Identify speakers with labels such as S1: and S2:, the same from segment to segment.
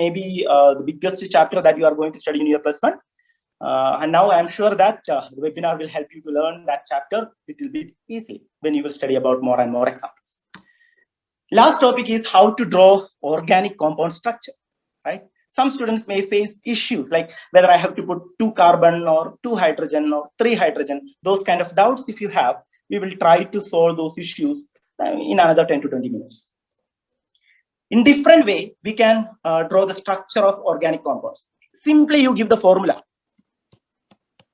S1: maybe the biggest chapter that you are going to study in your +1. And now I'm sure that the webinar will help you to learn that chapter a little bit easily when you will study about more and more examples. Last topic is how to draw organic compound structure, right? Some students may face issues like whether I have to put 2 carbon or 2 hydrogen or 3 hydrogen. Those kind of doubts, if you have, we will try to solve those issues in another 10 to 20 minutes. In different way, we can draw the structure of organic compounds. Simply you give the formula.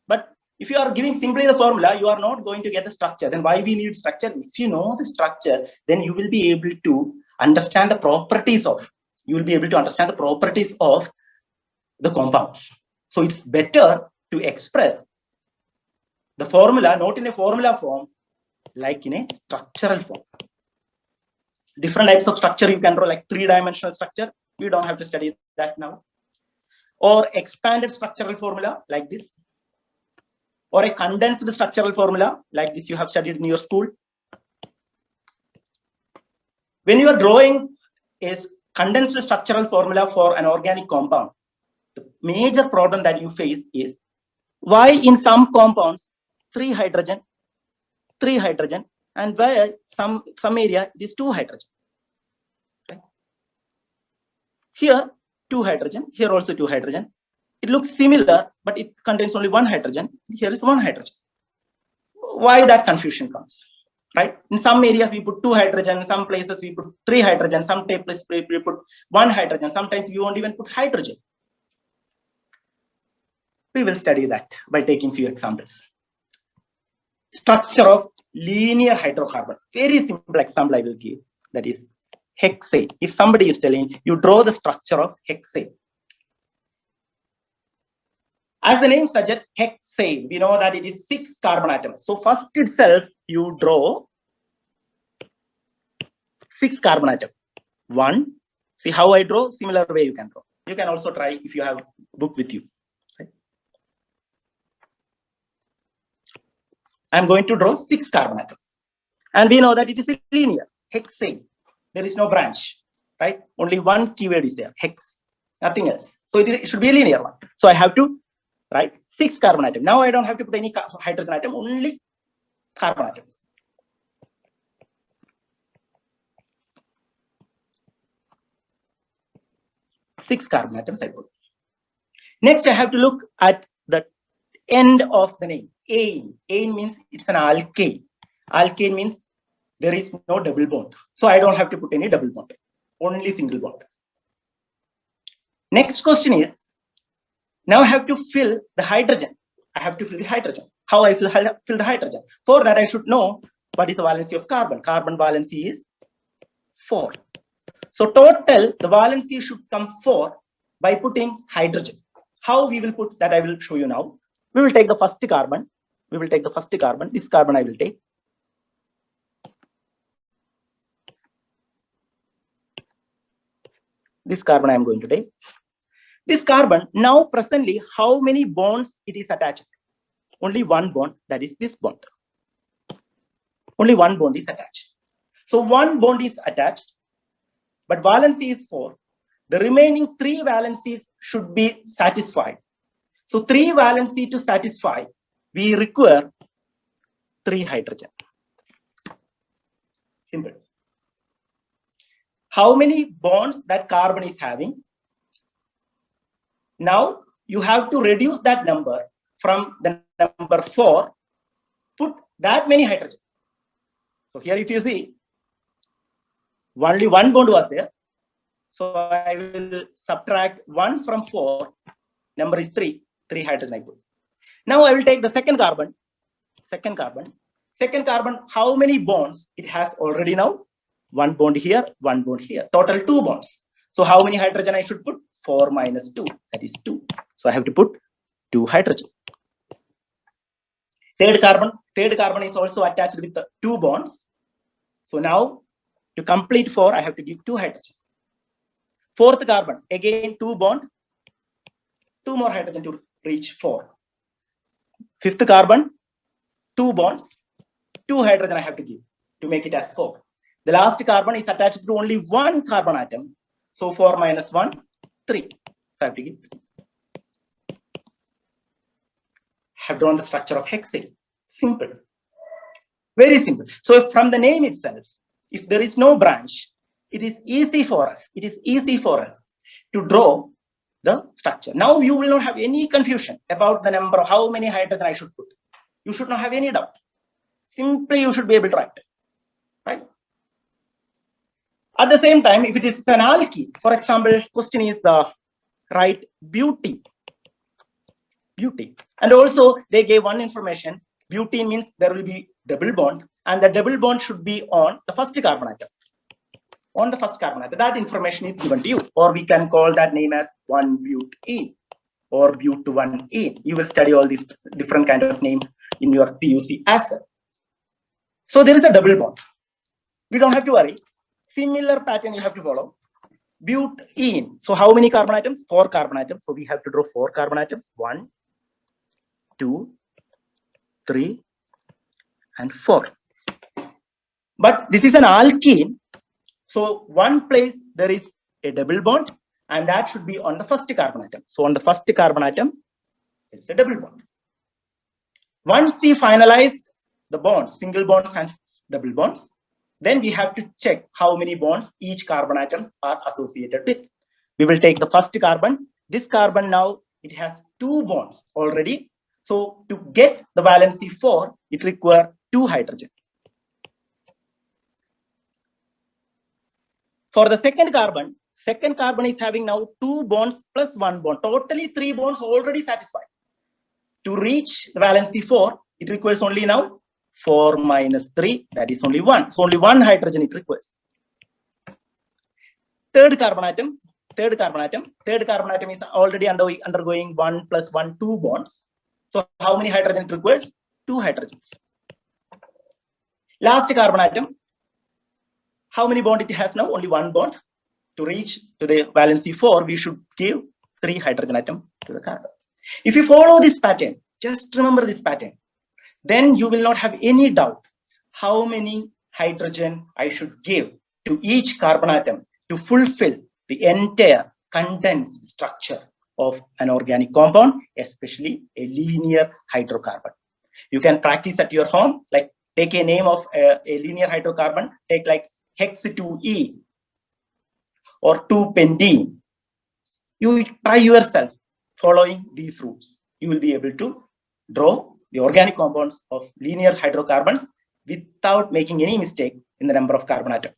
S1: But if you are giving simply the formula, you are not going to get the structure. Then why we need structure? If you know the structure, then you will be able to understand the properties of, the compounds. So it's better to express the formula, not in a formula form, like in a structural form. Different types of structure you can draw, like 3-dimensional structure. We don't have to study that now. Or expanded structural formula like this. Or a condensed structural formula like this you have studied in your school. When you are drawing a condensed structural formula for an organic compound, the major problem that you face is why in some compounds 3 hydrogen, and where some area it is 2 hydrogen. Okay. Here 2 hydrogen, here also 2 hydrogen. It looks similar, but it contains only 1 hydrogen. Here is 1 hydrogen. Why that confusion comes, right? In some areas we put 2 hydrogen, in some places we put 3 hydrogen, some places we put 1 hydrogen. Sometimes you won't even put hydrogen. We will study that by taking few examples. Structure of linear hydrocarbon. Very simple example I will give. That is hexane. If somebody is telling you draw the structure of hexane. As the name suggests, hexane, we know that it is 6 carbon atoms. So first itself, you draw 6 carbon atoms. 1. See how I draw? Similar way you can draw. You can also try if you have a book with you. Right? I'm going to draw 6 carbon atoms. And we know that it is linear, hexane. There is no branch, right? Only one keyword is there, hex, nothing else. So it should be a linear one. So I have to write 6 carbon atoms. Now I don't have to put any hydrogen atom, only carbon atoms. Six carbon atoms I put. Next, I have to look at the end of the name. Ane. Ane means it's an alkane. Alkane means there is no double bond. So I don't have to put any double bond, only single bond. Next question is, now I have to fill the hydrogen. I have to fill the hydrogen. How I fill the hydrogen? For that, I should know what is the valency of carbon. Carbon valency is 4. So total, the valency should come 4 by putting hydrogen. How we will put that, I will show you now. We will take the first carbon. This carbon I will take. This carbon I am going to take. This carbon, now presently, how many bonds it is attached? Only 1 bond, that is this bond. Only 1 bond is attached. So 1 bond is attached, but valency is 4. The remaining 3 valencies should be satisfied. So 3 valency to satisfy, we require 3 hydrogen. Simple. How many bonds that carbon is having? Now you have to reduce that number from the number 4, put that many hydrogen. So here if you see, only 1 bond was there. So I will subtract 1 from 4, number is 3 hydrogen I put. Now I will take the second carbon, how many bonds it has already now? 1 bond here, 1 bond here, total 2 bonds. So how many hydrogen I should put? 4 minus 2, that is 2. So I have to put 2 hydrogen. Third carbon is also attached with the 2 bonds. So now to complete 4, I have to give 2 hydrogen. Fourth carbon, again 2 bond, 2 more hydrogen to reach 4. Fifth carbon, 2 bonds, 2 hydrogen I have to give to make it as 4. The last carbon is attached to only 1 carbon atom. So 4 minus 1, 3. So I have to give 3. Have drawn the structure of hexane. Simple. Very simple. So from the name itself, if there is no branch, it is easy for us. It is easy for us to draw the structure. Now you will not have any confusion about the number of how many hydrogen I should put. You should not have any doubt. Simply you should be able to write. Right? At the same time, if it is an alkene, for example, question is write butene. Butene. And also they gave one information. Butene means there will be double bond, and the double bond should be on the first carbon atom. On the first carbon atom. That information is given to you, or we can call that name as 1-butene or but1ene. You will study all these different kind of name in your PUC as well. So there is a double bond. We don't have to worry. Similar pattern you have to follow. Butene. So how many carbon atoms? 4 carbon atoms. So we have to draw 4 carbon atoms. 1, 2, 3, and 4. But this is an alkene. So one place there is a double bond, and that should be on the first carbon atom. So on the first carbon atom, it's a double bond. Once we finalize the bonds, single bonds and double bonds, then we have to check how many bonds each carbon atoms are associated with. We will take the first carbon. This carbon now, it has 2 bonds already. So to get the valency 4, it requires 2 hydrogen. For the second carbon is having now 2 bonds plus 1 bond. Totally 3 bonds already satisfied. To reach the valency 4, it requires only now 4 minus 3, that is only 1. So only 1 hydrogen it requires. Third carbon atom is already undergoing 1 plus 1, 2 bonds. So how many hydrogen it requires? 2 hydrogens. Last carbon atom, how many bond it has now? Only 1 bond. To reach to the valency 4, we should give 3 hydrogen atom to the carbon. If you follow this pattern, just remember this pattern, then you will not have any doubt how many hydrogen I should give to each carbon atom to fulfill the entire condensed structure of an organic compound, especially a linear hydrocarbon. You can practice at your home, like take a name of a linear hydrocarbon, take like hex2E or 2-pentene. You try yourself following these rules. You will be able to draw the organic compounds of linear hydrocarbons without making any mistake in the number of carbon atoms.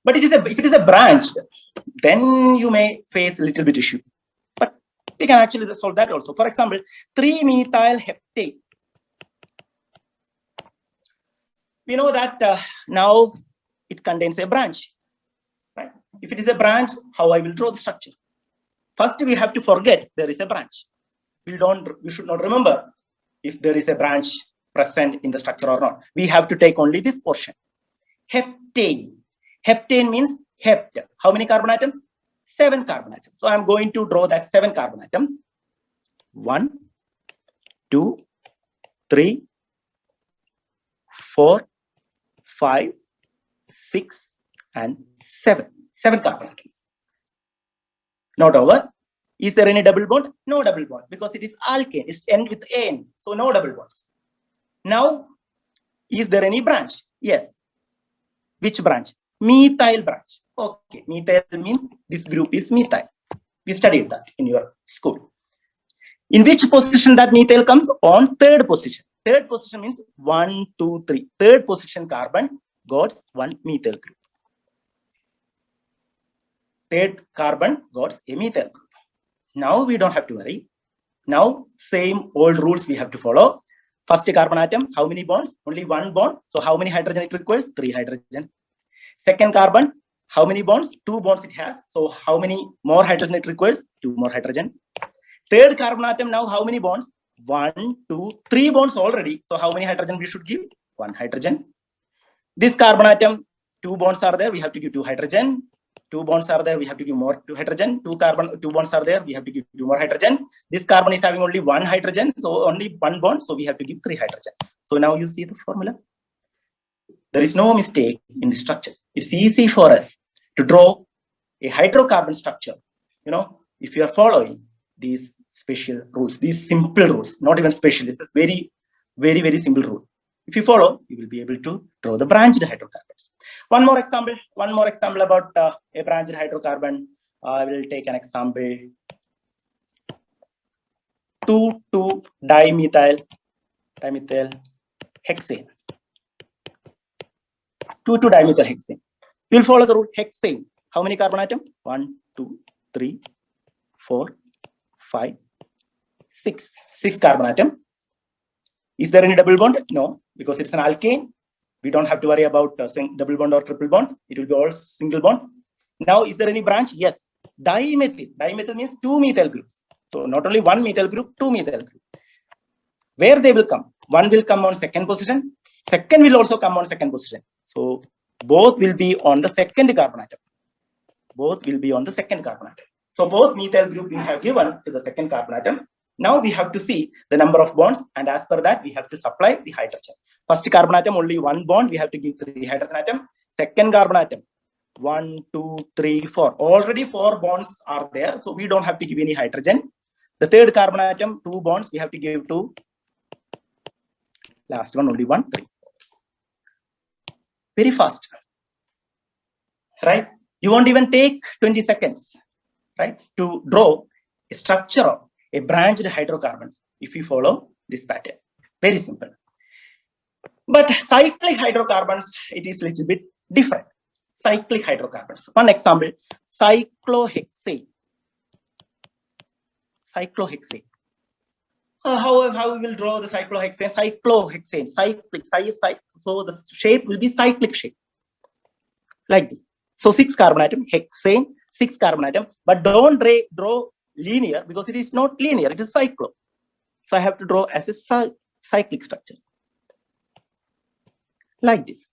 S1: But if it is a branch, then you may face a little bit issue. But we can actually solve that also. For example, 3-methyl heptate. We know that now it contains a branch, right? If it is a branch, how I will draw the structure? First, we have to forget there is a branch. We should not remember if there is a branch present in the structure or not. We have to take only this portion. Heptane. Heptane means hept. How many carbon atoms? 7 carbon atoms. So I'm going to draw that 7 carbon atoms. 1, 2, 3, 4, 5, 6, and 7. 7 carbon atoms. Not over. Is there any double bond? No double bond, because it is alkane. It's end with N, so no double bonds. Now, is there any branch? Yes. Which branch? Methyl branch. Okay, methyl means this group is methyl. We studied that in your school. In which position that methyl comes? On 3rd position. 3rd position means 1, 2, 3. 3rd position carbon got 1 methyl group. 3rd carbon got a methyl group. Now we don't have to worry. Now same old rules we have to follow. First carbon atom, how many bonds? Only 1 bond. So how many hydrogen it requires? 3 hydrogen. Second carbon, how many bonds? 2 bonds it has. So how many more hydrogen it requires? 2 more hydrogen. Third carbon atom, now how many bonds? 1, 2, 3 bonds already. So how many hydrogen we should give? 1 hydrogen. This carbon atom, 2 bonds are there. We have to give 2 hydrogen. 2 bonds are there. We have to give more 2 hydrogen. 2 bonds are there. We have to give 2 more hydrogen. This carbon is having only 1 hydrogen. So only 1 bond. So we have to give 3 hydrogen. So now you see the formula. There is no mistake in the structure. It's easy for us to draw a hydrocarbon structure, if you are following these special rules, these simple rules, not even special, this is very, very, very simple rule. If you follow, you will be able to draw the branched hydrocarbons. One more example about a branched hydrocarbon. I will take an example. 2,2-dimethyl hexane. 2,2-dimethyl hexane. You will follow the rule hexane. How many carbon atom? 1, 2, 3, 4, 5, 6. 6 carbon atom. Is there any double bond? No, because it's an alkane. We don't have to worry about double bond or triple bond. It will be all single bond. Now, is there any branch? Yes. Dimethyl. Dimethyl means 2 methyl groups. So not only 1 methyl group, 2 methyl group. Where they will come? One will come on second position. Second will also come on second position. So both will be on the second carbon atom. Both will be on the second carbon atom. So both methyl group we have given to the second carbon atom. Now we have to see the number of bonds, and as per that we have to supply the hydrogen. First carbon atom only 1 bond, we have to give 3 hydrogen atom. Second carbon atom 1, 2, 3, 4. Already 4 bonds are there, so we don't have to give any hydrogen. The third carbon atom 2 bonds we have to give to. Last one only 1, 3. Very fast, right? You won't even take 20 seconds, right, to draw a structure of a branched hydrocarbon if you follow this pattern. Very simple. But cyclic hydrocarbons, it is a little bit different. Cyclic hydrocarbons. One example, cyclohexane. Cyclohexane. How we will draw the cyclohexane? Cyclohexane, cyclic. So the shape will be cyclic shape, like this. So 6 carbon atom, hexane, 6 carbon atom, but don't draw linear because it is not linear, it is cyclo. So I have to draw as a cyclic structure, like this.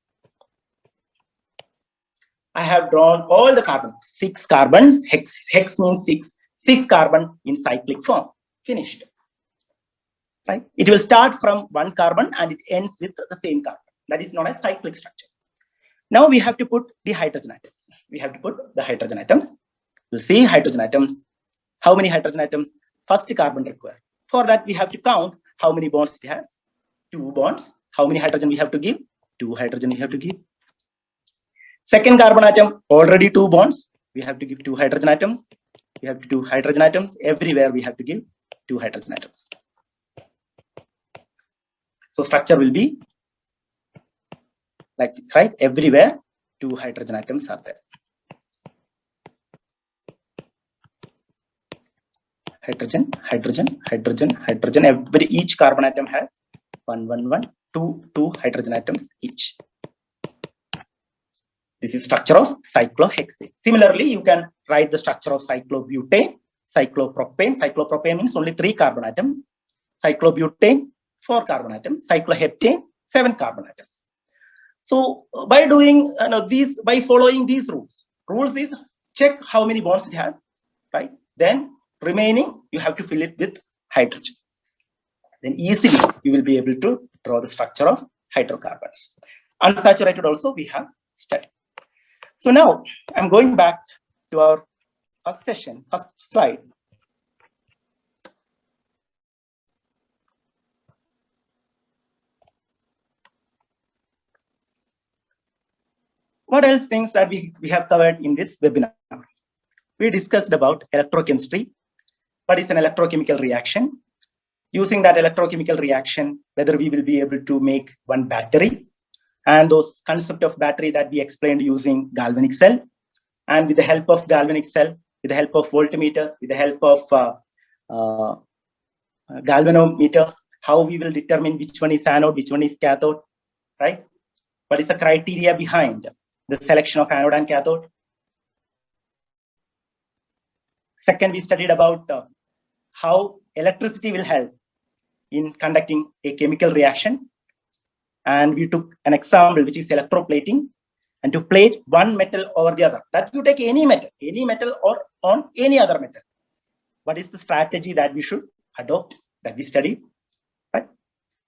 S1: I have drawn all the carbons, 6 carbons, hex means 6 carbon in cyclic form, finished. Right? It will start from 1 carbon and it ends with the same carbon. That is known as cyclic structure. Now we have to put the hydrogen atoms. We have to put the hydrogen atoms. We'll see hydrogen atoms. How many hydrogen atoms? First carbon required. For that, we have to count how many bonds it has. 2 bonds. How many hydrogen we have to give? 2 hydrogen we have to give. Second carbon atom, already 2 bonds. We have to give 2 hydrogen atoms. We have to do hydrogen atoms. Everywhere we have to give 2 hydrogen atoms. So structure will be like this, right? Everywhere 2 hydrogen atoms are there. Hydrogen, hydrogen, hydrogen, hydrogen. Each carbon atom has 1, 1, 1, 2 hydrogen atoms each. This is structure of cyclohexane. Similarly, you can write the structure of cyclobutane, cyclopropane. Cyclopropane means only 3 carbon atoms. Cyclobutane, 4 carbon atoms. Cycloheptane, 7 carbon atoms. So by doing by following these rules is check how many bonds it has, right? Then remaining you have to fill it with hydrogen. Then easily you will be able to draw the structure of hydrocarbons. Unsaturated also we have studied. So now I'm going back to our first session, first slide. What else things that we have covered in this webinar? We discussed about electrochemistry. What is an electrochemical reaction? Using that electrochemical reaction, whether we will be able to make one battery, and those concept of battery that we explained using galvanic cell. And with the help of galvanic cell, with the help of voltmeter, with the help of galvanometer, how we will determine which one is anode, which one is cathode, right? What is the criteria behind the selection of anode and cathode? Second, we studied about how electricity will help in conducting a chemical reaction. And we took an example, which is electroplating, and to plate one metal over the other. That you take any metal or on any other metal. What is the strategy that we should adopt, that we studied, right?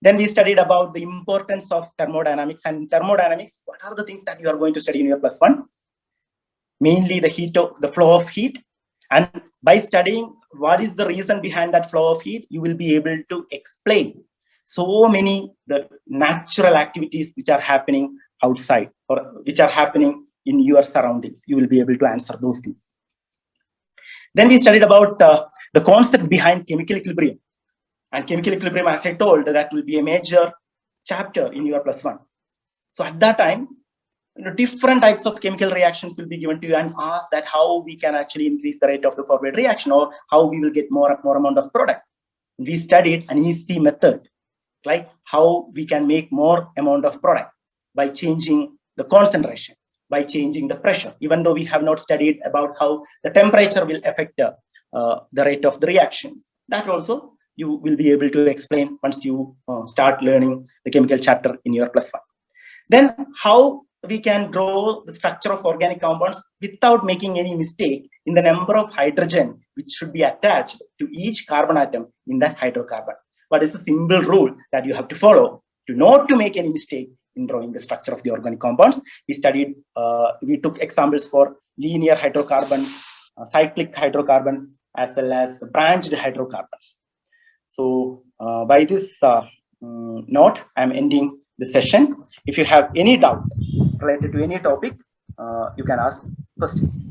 S1: Then we studied about the importance of thermodynamics. And in thermodynamics, what are the things that you are going to study in your +1? Mainly the flow of heat, And by studying what is the reason behind that flow of heat, you will be able to explain so many the natural activities which are happening outside or which are happening in your surroundings. You will be able to answer those things. Then we studied about the concept behind chemical equilibrium. And chemical equilibrium, as I told, that will be a major chapter in your +1. So at that time, different types of chemical reactions will be given to you and asked that how we can actually increase the rate of the forward reaction or how we will get more amount of product. We studied an easy method, like how we can make more amount of product by changing the concentration, by changing the pressure, even though we have not studied about how the temperature will affect the rate of the reactions. That also you will be able to explain once you start learning the chemical chapter in your +1. Then how we can draw the structure of organic compounds without making any mistake in the number of hydrogen which should be attached to each carbon atom in that hydrocarbon. What is a simple rule that you have to follow to not to make any mistake in drawing the structure of the organic compounds? We studied, we took examples for linear hydrocarbons, cyclic hydrocarbons, as well as branched hydrocarbons. So by this note, I'm ending the session. If you have any doubt related to any topic, you can ask question.